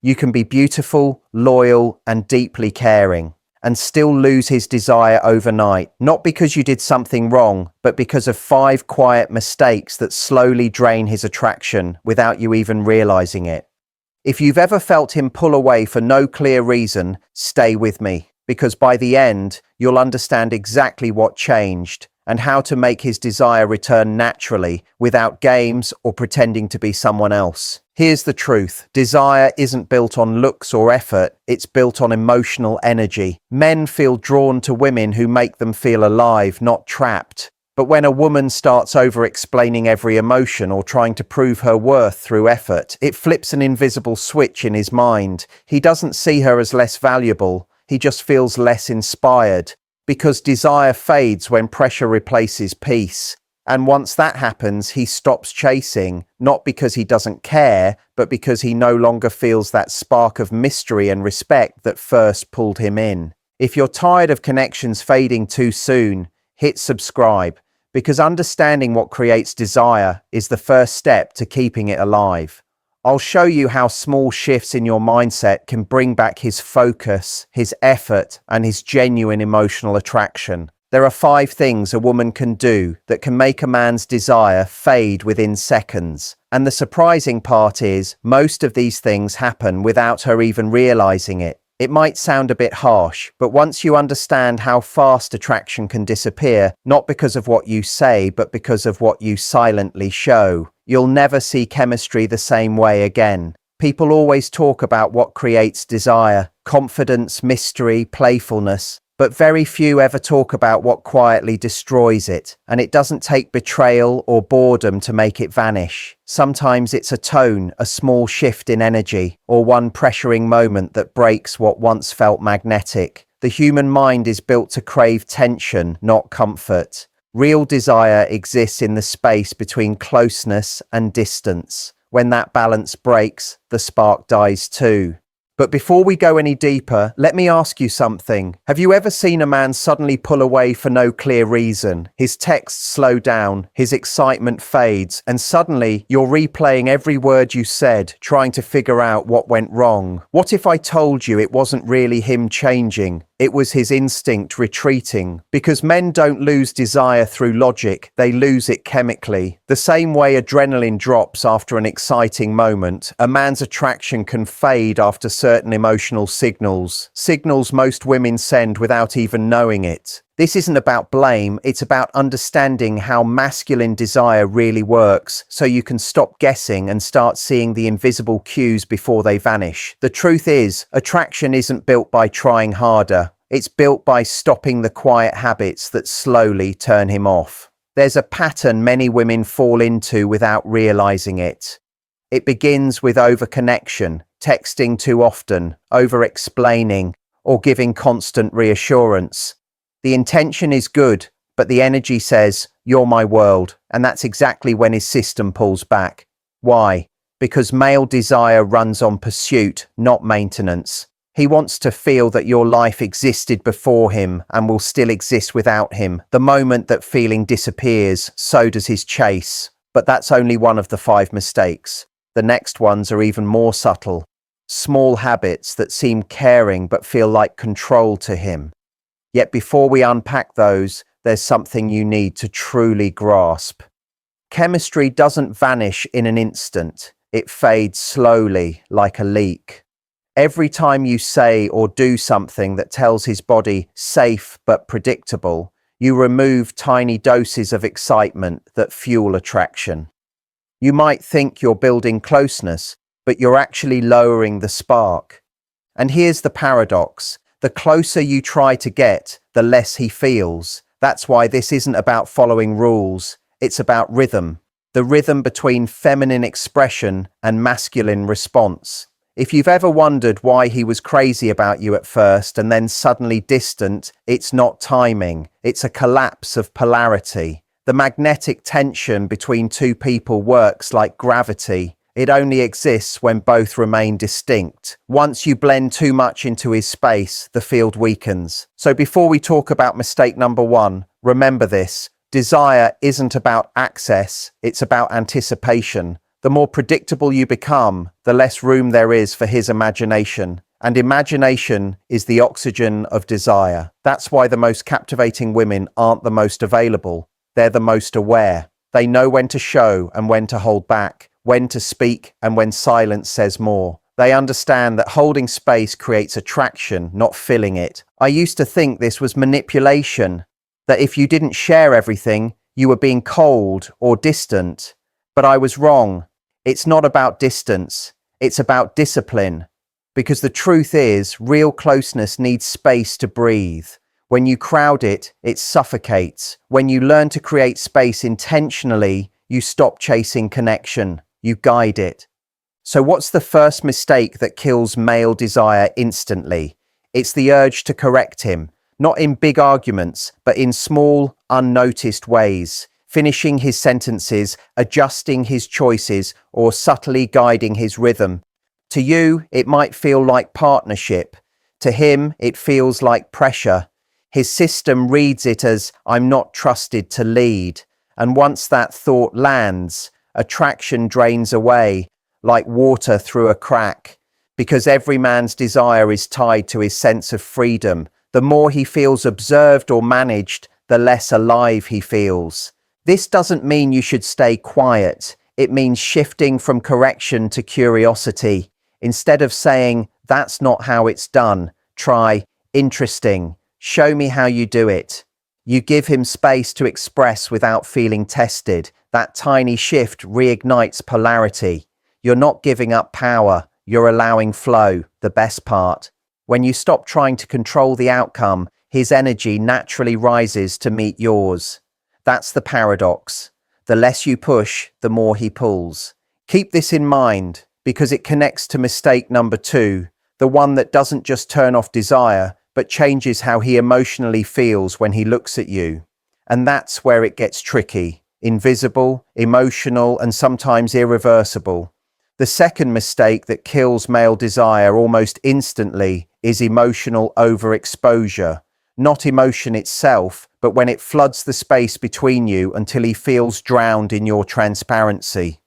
You can be beautiful, loyal, and deeply caring, and still lose his desire overnight, not because you did something wrong, but because of 5 quiet mistakes that slowly drain his attraction without you even realizing it. If you've ever felt him pull away for no clear reason, stay with me, because by the end, you'll understand exactly what changed and how to make his desire return naturally without games or pretending to be someone else. Here's the truth. Desire isn't built on looks or effort, it's built on emotional energy. Men feel drawn to women who make them feel alive, not trapped. But when a woman starts over-explaining every emotion or trying to prove her worth through effort, it flips an invisible switch in his mind. He doesn't see her as less valuable, he just feels less inspired. Because desire fades when pressure replaces peace. And once that happens, he stops chasing, not because he doesn't care, but because he no longer feels that spark of mystery and respect that first pulled him in. If you're tired of connections fading too soon, hit subscribe, because understanding what creates desire is the first step to keeping it alive. I'll show you how small shifts in your mindset can bring back his focus, his effort, and his genuine emotional attraction. There are 5 things a woman can do that can make a man's desire fade within seconds. And the surprising part is, most of these things happen without her even realizing it. It might sound a bit harsh, but once you understand how fast attraction can disappear, not because of what you say, but because of what you silently show, you'll never see chemistry the same way again. People always talk about what creates desire, confidence, mystery, playfulness, but very few ever talk about what quietly destroys it. And it doesn't take betrayal or boredom to make it vanish. Sometimes it's a tone, a small shift in energy, or one pressuring moment that breaks what once felt magnetic. The human mind is built to crave tension, not comfort. Real desire exists in the space between closeness and distance. When that balance breaks, the spark dies too. But before we go any deeper, let me ask you something. Have you ever seen a man suddenly pull away for no clear reason? His texts slow down, his excitement fades, and suddenly you're replaying every word you said, trying to figure out what went wrong. What if I told you it wasn't really him changing? It was his instinct retreating. Because men don't lose desire through logic, they lose it chemically. The same way adrenaline drops after an exciting moment, a man's attraction can fade after certain emotional signals. Signals most women send without even knowing it. This isn't about blame, it's about understanding how masculine desire really works, so you can stop guessing and start seeing the invisible cues before they vanish. The truth is, attraction isn't built by trying harder. It's built by stopping the quiet habits that slowly turn him off. There's a pattern many women fall into without realizing it. It begins with overconnection, texting too often, over-explaining, or giving constant reassurance. The intention is good, but the energy says, "You're my world," and that's exactly when his system pulls back. Why? Because male desire runs on pursuit, not maintenance. He wants to feel that your life existed before him and will still exist without him. The moment that feeling disappears, so does his chase. But that's only one of the 5 mistakes. The next ones are even more subtle. Small habits that seem caring but feel like control to him. Yet before we unpack those, there's something you need to truly grasp. Chemistry doesn't vanish in an instant. It fades slowly, like a leak. Every time you say or do something that tells his body safe but predictable, you remove tiny doses of excitement that fuel attraction. You might think you're building closeness, but you're actually lowering the spark. And here's the paradox. The closer you try to get, the less he feels. That's why this isn't about following rules. It's about rhythm. The rhythm between feminine expression and masculine response. If you've ever wondered why he was crazy about you at first and then suddenly distant, it's not timing. It's a collapse of polarity. The magnetic tension between two people works like gravity. It only exists when both remain distinct. Once you blend too much into his space, the field weakens. So before we talk about mistake number 1, remember this. Desire isn't about access, it's about anticipation. The more predictable you become, the less room there is for his imagination. And imagination is the oxygen of desire. That's why the most captivating women aren't the most available. They're the most aware. They know when to show and when to hold back, when to speak and when silence says more. They understand that holding space creates attraction, not filling it. I used to think this was manipulation, that if you didn't share everything, you were being cold or distant. But I was wrong. It's not about distance. It's about discipline. Because the truth is, real closeness needs space to breathe. When you crowd it, it suffocates. When you learn to create space intentionally, you stop chasing connection. You guide it. So what's the first mistake that kills male desire instantly? It's the urge to correct him, not in big arguments, but in small, unnoticed ways. Finishing his sentences, adjusting his choices, or subtly guiding his rhythm. To you, it might feel like partnership. To him, it feels like pressure. His system reads it as, I'm not trusted to lead. And once that thought lands, attraction drains away, like water through a crack. Because every man's desire is tied to his sense of freedom. The more he feels observed or managed, the less alive he feels. This doesn't mean you should stay quiet. It means shifting from correction to curiosity. Instead of saying, that's not how it's done, try, interesting, show me how you do it. You give him space to express without feeling tested. That tiny shift reignites polarity. You're not giving up power, you're allowing flow, the best part. When you stop trying to control the outcome, his energy naturally rises to meet yours. That's the paradox. The less you push, the more he pulls. Keep this in mind, because it connects to mistake number 2, the one that doesn't just turn off desire, but changes how he emotionally feels when he looks at you. And that's where it gets tricky. Invisible, emotional, and sometimes irreversible. The second mistake that kills male desire almost instantly is emotional overexposure. Not emotion itself, but when it floods the space between you until he feels drowned in your transparency.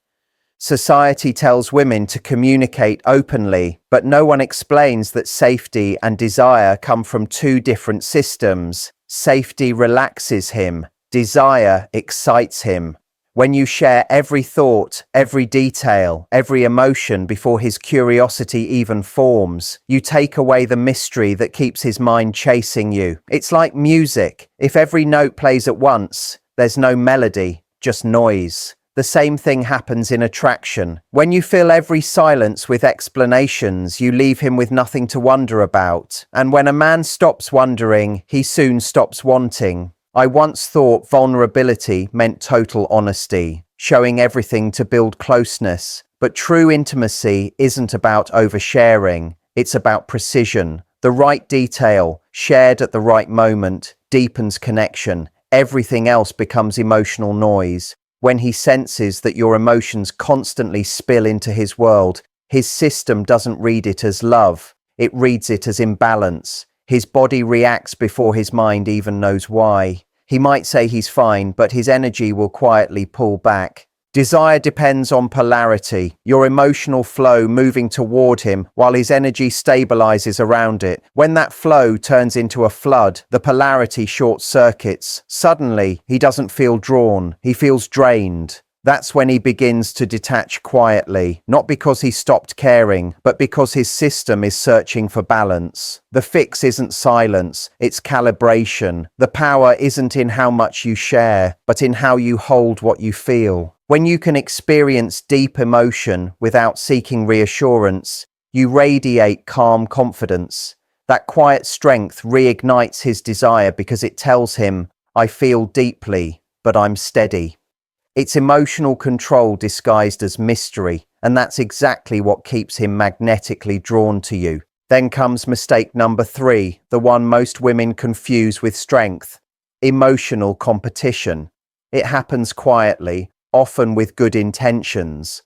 Society tells women to communicate openly, but no one explains that safety and desire come from 2 different systems. Safety relaxes him, desire excites him. When you share every thought, every detail, every emotion before his curiosity even forms, you take away the mystery that keeps his mind chasing you. It's like music. If every note plays at once, there's no melody, just noise. The same thing happens in attraction. When you fill every silence with explanations, you leave him with nothing to wonder about. And when a man stops wondering, he soon stops wanting. I once thought vulnerability meant total honesty, showing everything to build closeness. But true intimacy isn't about oversharing, it's about precision. The right detail, shared at the right moment, deepens connection. Everything else becomes emotional noise. When he senses that your emotions constantly spill into his world, his system doesn't read it as love, it reads it as imbalance. His body reacts before his mind even knows why. He might say he's fine, but his energy will quietly pull back. Desire depends on polarity, your emotional flow moving toward him while his energy stabilizes around it. When that flow turns into a flood, the polarity short circuits. Suddenly, he doesn't feel drawn, he feels drained. That's when he begins to detach quietly, not because he stopped caring, but because his system is searching for balance. The fix isn't silence, it's calibration. The power isn't in how much you share, but in how you hold what you feel. When you can experience deep emotion without seeking reassurance, you radiate calm confidence. That quiet strength reignites his desire because it tells him, I feel deeply, but I'm steady. It's emotional control disguised as mystery, and that's exactly what keeps him magnetically drawn to you. Then comes mistake number 3, the one most women confuse with strength: emotional competition. It happens quietly, often with good intentions.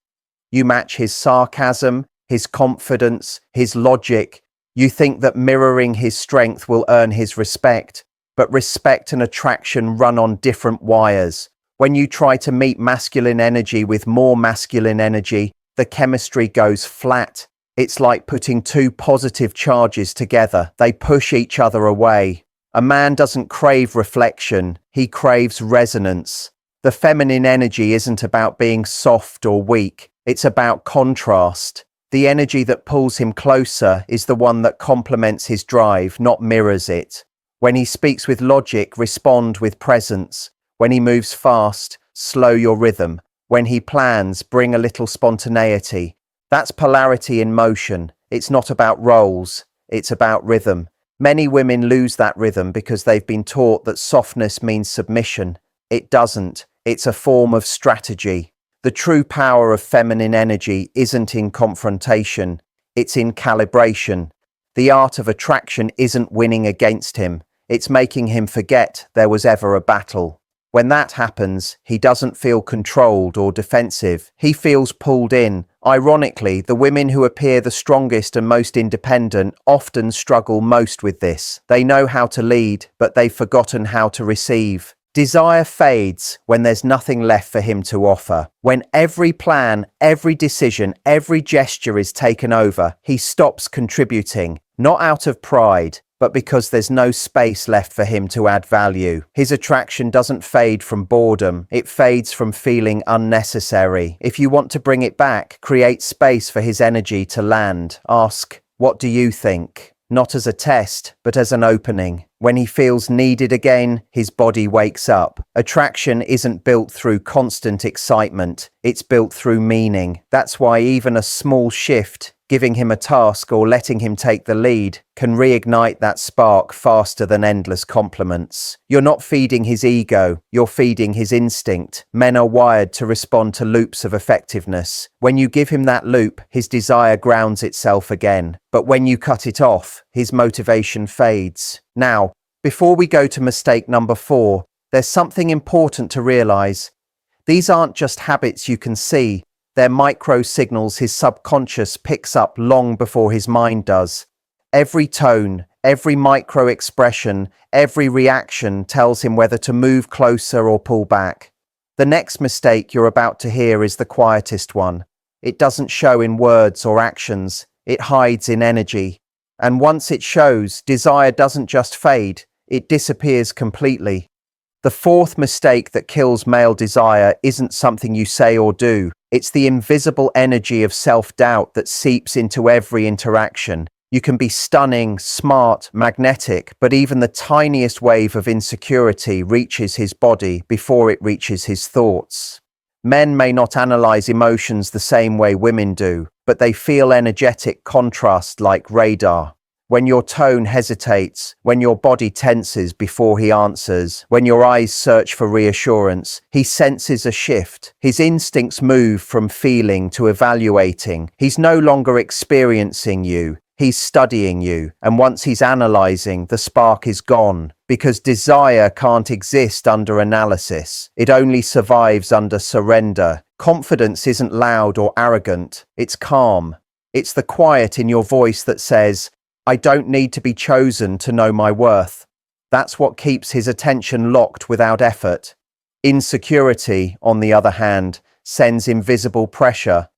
You match his sarcasm, his confidence, his logic. You think that mirroring his strength will earn his respect, but respect and attraction run on different wires. When you try to meet masculine energy with more masculine energy, the chemistry goes flat. It's like putting two positive charges together. They push each other away. A man doesn't crave reflection, he craves resonance. The feminine energy isn't about being soft or weak, it's about contrast. The energy that pulls him closer is the one that complements his drive, not mirrors it. When he speaks with logic, respond with presence. When he moves fast, slow your rhythm. When he plans, bring a little spontaneity. That's polarity in motion. It's not about roles, it's about rhythm. Many women lose that rhythm because they've been taught that softness means submission. It doesn't. It's a form of strategy. The true power of feminine energy isn't in confrontation, it's in calibration. The art of attraction isn't winning against him, it's making him forget there was ever a battle. When that happens, he doesn't feel controlled or defensive. He feels pulled in. Ironically, the women who appear the strongest and most independent often struggle most with this. They know how to lead, but they've forgotten how to receive. Desire fades when there's nothing left for him to offer. When every plan, every decision, every gesture is taken over, he stops contributing, not out of pride, but because there's no space left for him to add value. His attraction doesn't fade from boredom, it fades from feeling unnecessary. If you want to bring it back, create space for his energy to land. Ask, "What do you think?" Not as a test, but as an opening. When he feels needed again, his body wakes up. Attraction isn't built through constant excitement, it's built through meaning. That's why even a small shift, giving him a task or letting him take the lead, can reignite that spark faster than endless compliments. You're not feeding his ego, you're feeding his instinct. Men are wired to respond to loops of effectiveness. When you give him that loop, his desire grounds itself again. But when you cut it off, his motivation fades. Now, before we go to mistake number 4, there's something important to realize. These aren't just habits you can see. They're micro signals his subconscious picks up long before his mind does. Every tone, every micro expression, every reaction tells him whether to move closer or pull back. The next mistake you're about to hear is the quietest one. It doesn't show in words or actions, it hides in energy. And once it shows, desire doesn't just fade, it disappears completely. The fourth mistake that kills male desire isn't something you say or do. It's the invisible energy of self-doubt that seeps into every interaction. You can be stunning, smart, magnetic, but even the tiniest wave of insecurity reaches his body before it reaches his thoughts. Men may not analyze emotions the same way women do, but they feel energetic contrast like radar. When your tone hesitates, when your body tenses before he answers, when your eyes search for reassurance, he senses a shift. His instincts move from feeling to evaluating. He's no longer experiencing you, he's studying you. And once he's analyzing, the spark is gone. Because desire can't exist under analysis. It only survives under surrender. Confidence isn't loud or arrogant, it's calm. It's the quiet in your voice that says, "I don't need to be chosen to know my worth." That's what keeps his attention locked without effort. Insecurity, on the other hand, sends invisible pressure.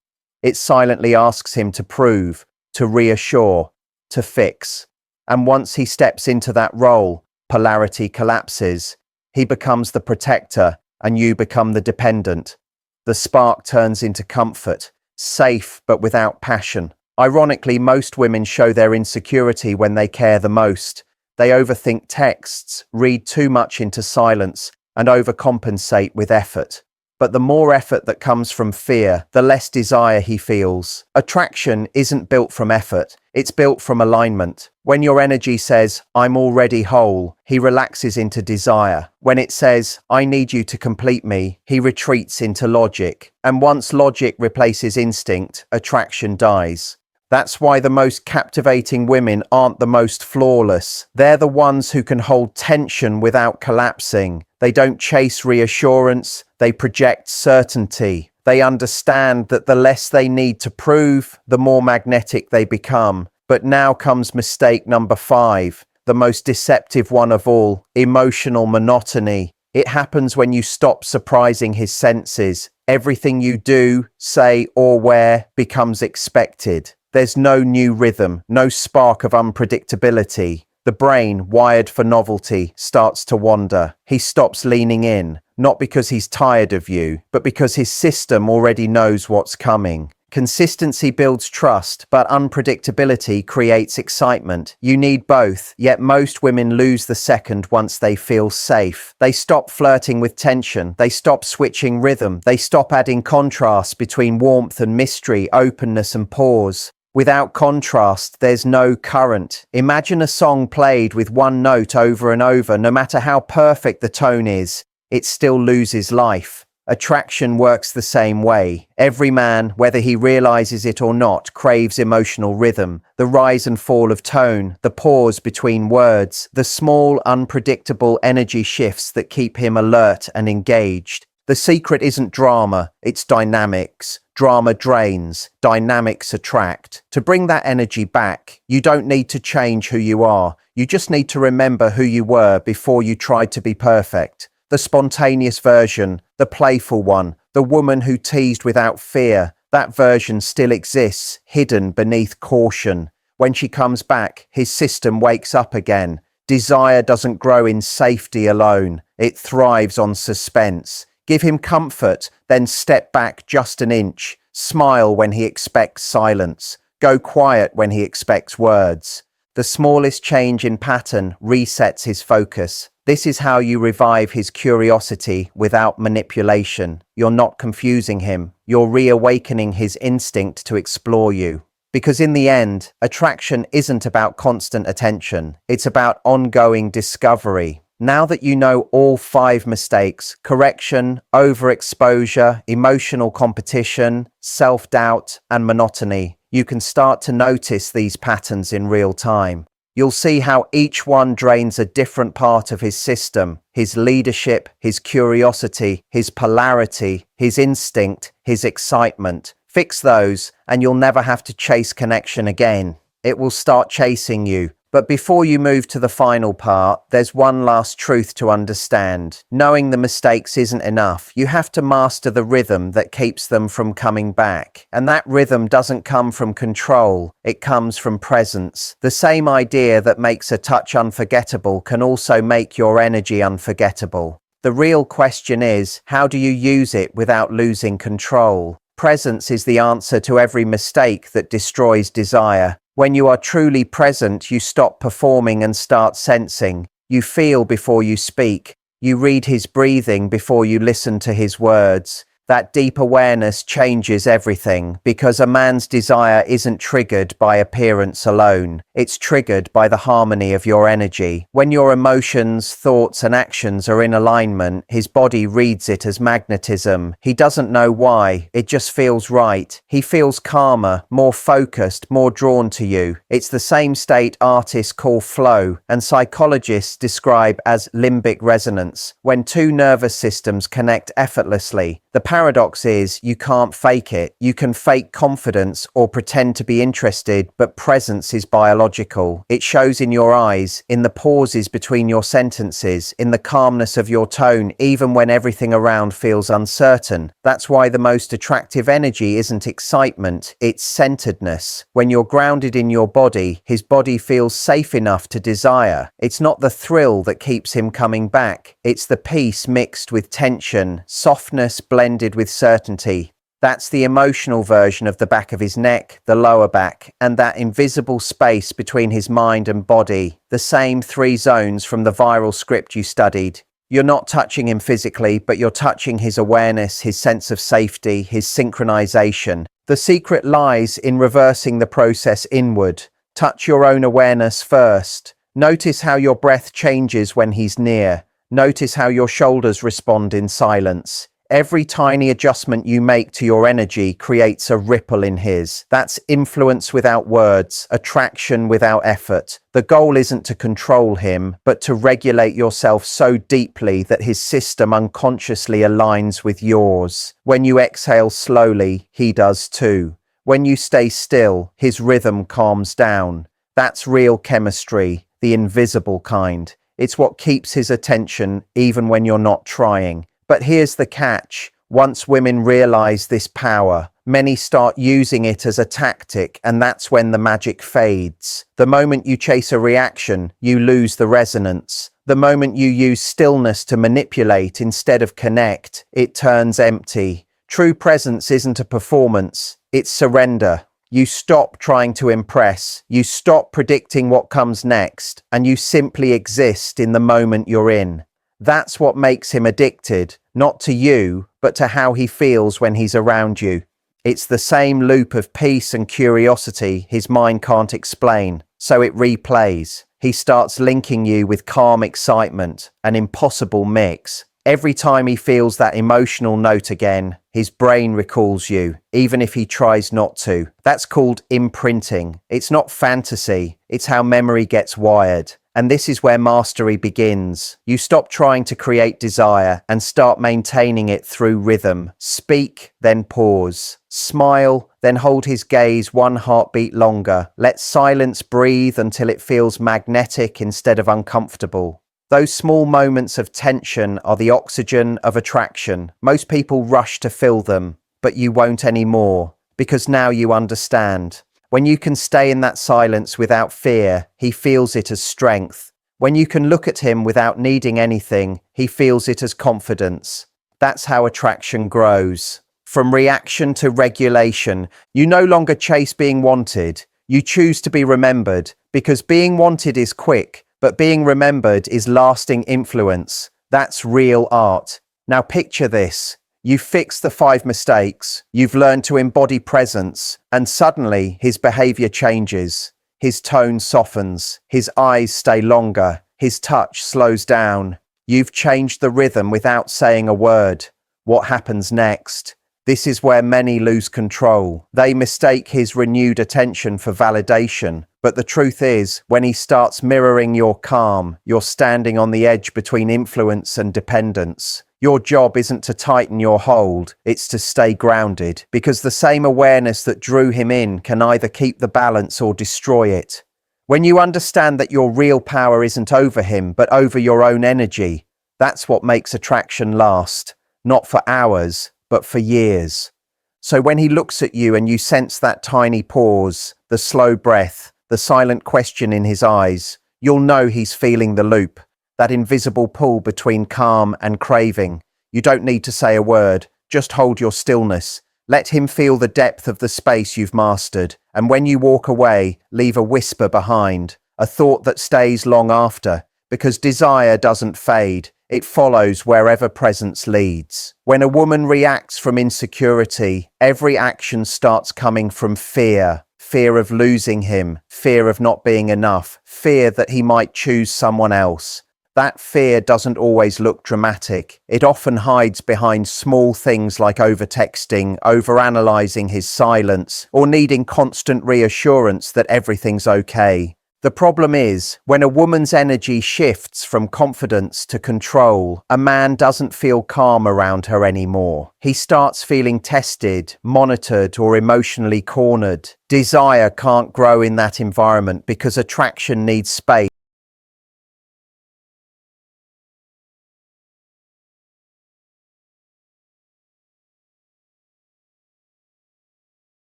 It silently asks him to prove, to reassure, to fix. And once he steps into that role, polarity collapses. He becomes the protector, and you become the dependent. The spark turns into comfort, safe but without passion. Ironically, most women show their insecurity when they care the most. They overthink texts, read too much into silence, and overcompensate with effort. But the more effort that comes from fear, the less desire he feels. Attraction isn't built from effort, it's built from alignment. When your energy says, "I'm already whole," he relaxes into desire. When it says, "I need you to complete me," he retreats into logic. And once logic replaces instinct, attraction dies. That's why the most captivating women aren't the most flawless. They're the ones who can hold tension without collapsing. They don't chase reassurance, they project certainty. They understand that the less they need to prove, the more magnetic they become. But now comes mistake number 5, the most deceptive one of all: emotional monotony. It happens when you stop surprising his senses. Everything you do, say, or wear becomes expected. There's no new rhythm, no spark of unpredictability. The brain, wired for novelty, starts to wander. He stops leaning in, not because he's tired of you, but because his system already knows what's coming. Consistency builds trust, but unpredictability creates excitement. You need both, yet most women lose the second once they feel safe. They stop flirting with tension, they stop switching rhythm, they stop adding contrast between warmth and mystery, openness and pause. Without contrast, there's no current. Imagine a song played with one note over and over. No matter how perfect the tone is, it still loses life. Attraction works the same way. Every man, whether he realizes it or not, craves emotional rhythm. The rise and fall of tone, the pause between words, the small, unpredictable energy shifts that keep him alert and engaged. The secret isn't drama, it's dynamics. Drama drains, dynamics attract. To bring that energy back, you don't need to change who you are. You just need to remember who you were before you tried to be perfect. The spontaneous version, the playful one, the woman who teased without fear, that version still exists, hidden beneath caution. When she comes back, his system wakes up again. Desire doesn't grow in safety alone. It thrives on suspense. Give him comfort, then step back just an inch. Smile when he expects silence. Go quiet when he expects words. The smallest change in pattern resets his focus. This is how you revive his curiosity without manipulation. You're not confusing him. You're reawakening his instinct to explore you. Because in the end, attraction isn't about constant attention. It's about ongoing discovery. Now that you know all 5 mistakes, correction, overexposure, emotional competition, self-doubt, and monotony, you can start to notice these patterns in real time. You'll see how each one drains a different part of his system, his leadership, his curiosity, his polarity, his instinct, his excitement. Fix those, and you'll never have to chase connection again. It will start chasing you. But before you move to the final part, there's one last truth to understand. Knowing the mistakes isn't enough. You have to master the rhythm that keeps them from coming back. And that rhythm doesn't come from control. It comes from presence. The same idea that makes a touch unforgettable can also make your energy unforgettable. The real question is, how do you use it without losing control? Presence is the answer to every mistake that destroys desire. When you are truly present, you stop performing and start sensing. You feel before you speak. You read his breathing before you listen to his words. That deep awareness changes everything, because a man's desire isn't triggered by appearance alone. It's triggered by the harmony of your energy. When your emotions, thoughts, and actions are in alignment, his body reads it as magnetism. He doesn't know why, it just feels right. He feels calmer, more focused, more drawn to you. It's the same state artists call flow, and psychologists describe as limbic resonance, when 2 nervous systems connect effortlessly. The paradox is, you can't fake it. You can fake confidence or pretend to be interested, but presence is biological. It shows in your eyes, in the pauses between your sentences, in the calmness of your tone, even when everything around feels uncertain. That's why the most attractive energy isn't excitement, it's centeredness. When you're grounded in your body, his body feels safe enough to desire. It's not the thrill that keeps him coming back. It's the peace mixed with tension, softness blended with certainty. That's the emotional version of the back of his neck, the lower back, and that invisible space between his mind and body. The same 3 zones from the viral script you studied. You're not touching him physically, but you're touching his awareness, his sense of safety, his synchronization. The secret lies in reversing the process inward. Touch your own awareness first. Notice how your breath changes when he's near. Notice how your shoulders respond in silence. Every tiny adjustment you make to your energy creates a ripple in his. That's influence without words, attraction without effort. The goal isn't to control him, but to regulate yourself so deeply that his system unconsciously aligns with yours. When you exhale slowly, he does too. When you stay still, his rhythm calms down. That's real chemistry, the invisible kind. It's what keeps his attention even when you're not trying. But here's the catch. Once women realize this power, many start using it as a tactic, and that's when the magic fades. The moment you chase a reaction, you lose the resonance. The moment you use stillness to manipulate instead of connect, it turns empty. True presence isn't a performance, it's surrender. You stop trying to impress, you stop predicting what comes next, and you simply exist in the moment you're in. That's what makes him addicted, not to you, but to how he feels when he's around you. It's the same loop of peace and curiosity his mind can't explain, so it replays. He starts linking you with calm excitement, an impossible mix. Every time he feels that emotional note again, his brain recalls you, even if he tries not to. That's called imprinting. It's not fantasy, it's how memory gets wired. And this is where mastery begins. You stop trying to create desire and start maintaining it through rhythm. Speak, then pause. Smile, then hold his gaze one heartbeat longer. Let silence breathe until it feels magnetic instead of uncomfortable. Those small moments of tension are the oxygen of attraction. Most people rush to fill them, but you won't anymore, because now you understand. When you can stay in that silence without fear, he feels it as strength. When you can look at him without needing anything, he feels it as confidence. That's how attraction grows. From reaction to regulation, you no longer chase being wanted. You choose to be remembered, because being wanted is quick, but being remembered is lasting influence. That's real art. Now picture this. You've fixed the 5 mistakes, you've learned to embody presence, and suddenly his behavior changes. His tone softens, his eyes stay longer, his touch slows down. You've changed the rhythm without saying a word. What happens next? This is where many lose control. They mistake his renewed attention for validation. But the truth is, when he starts mirroring your calm, you're standing on the edge between influence and dependence. Your job isn't to tighten your hold, it's to stay grounded, because the same awareness that drew him in can either keep the balance or destroy it. When you understand that your real power isn't over him, but over your own energy, that's what makes attraction last, not for hours, but for years. So when he looks at you and you sense that tiny pause, the slow breath, the silent question in his eyes, you'll know he's feeling the loop. That invisible pull between calm and craving. You don't need to say a word, just hold your stillness. Let him feel the depth of the space you've mastered, and when you walk away, leave a whisper behind, a thought that stays long after, because desire doesn't fade, it follows wherever presence leads. When a woman reacts from insecurity, every action starts coming from fear. Fear of losing him, fear of not being enough, fear that he might choose someone else. That fear doesn't always look dramatic. It often hides behind small things like over-texting, over-analyzing his silence, or needing constant reassurance that everything's okay. The problem is, when a woman's energy shifts from confidence to control, a man doesn't feel calm around her anymore. He starts feeling tested, monitored, or emotionally cornered. Desire can't grow in that environment because attraction needs space.